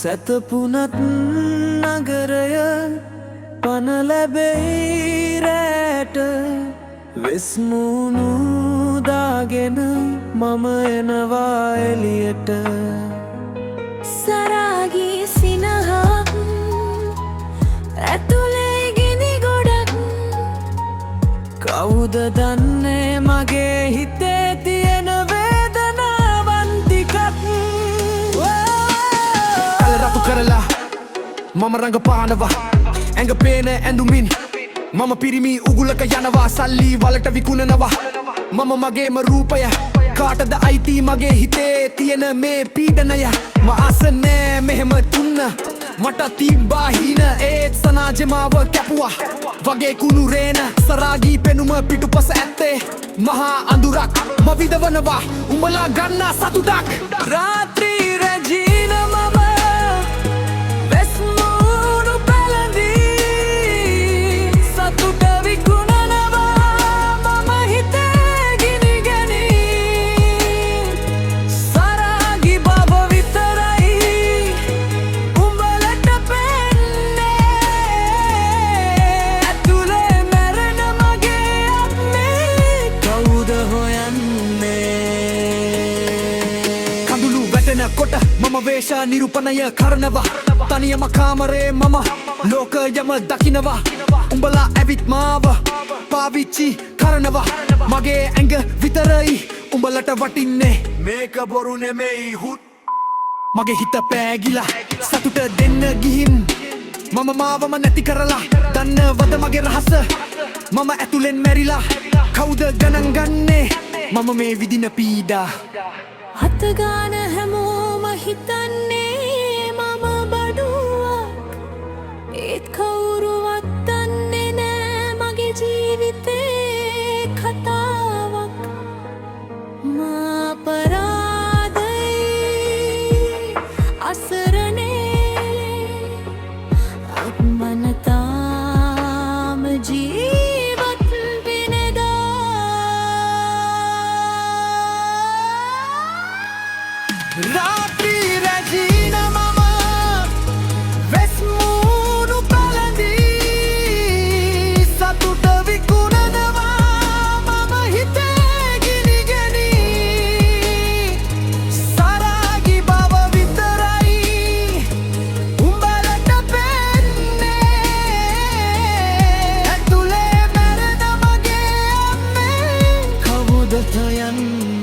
සැතපුනත් නගරය පන ලැබෙයි රැට වෙස්මුණු දාගෙන මම එනවා එළියට සරාගී සිනහක් ඇතුලේ ගිනි ගොඩක් කවුද දන්නේ මගේ හිතේ තියෙන වේදනාවන් ටිකක් කලරපු කරලා මම රඟපානවා ඇඟ පේන ඇඳුමින් මම පිරිමි උගුලක යනවා සල්ලි වලට විකුණනවා මම මගේම රූපය කාටද අයිති මගේ හිතේ තියෙන මේ පීඩනය මා ආස නෑ මෙහෙම තුන්න මට තිබ්බා හීන ඒත් සමාජෙ මාව කැපුවා වගේ කුණු රේන සරාගී පෙනුම පිටුපස ඇත්තේ මහා අඳුරක් ම විදවනවා උඹලා ගන්නා සතුටක් රාත්‍රී රැජීන මම වෙස්මුණු පැළඳී සතුට විකුණනවා මම හිතේ ගිනි ගැනී සරාගී බව විතරයි උඹලට පෙන්නේ ඇතුලේ මැරෙන මගේ අත්නේ කවුද හොයන්නේ කඳුළු වැටෙන කොට මම වේශ නිරූපණය කරනවා තනියම කාමරේ මම ලෝකයම දකිනවා උඹලා ඇවිත් මාව පාවිච්චි කරනවා මගේ ඇඟ විතරයි උඹලට වටින්නේ මේක බොරු නෙමෙයි හුත් මගේ හිත පෑගිලා සතුට දෙන්න ගිහින් මම මාවම නැති කරලා දන්නවද මගේ රහස මම ඇතුලෙන් මැරිලා කවුද ගණන් ගන්නේ මම මේ විදින පීඩා හතගාන හැමෝම හිතන්නේ මම බඩුවක් ඒත් කවුරුවත් දන්නේ නෑ මගේ ජීවිතේ කතාවක් මා පරාදයි අසරණේ මන තාම ජීවත් වෙනදා රාත්‍රී රැජීන මම වෙස්මුණු පැළඳී සතුට විකුණනවා මම හිතේ ගිනි ගැනී සරාගී බව විතරයි උඹලට පෙන්නේ ඇතුලේ මැරෙන මගේ අම්මේ කවුද හොයන්නේ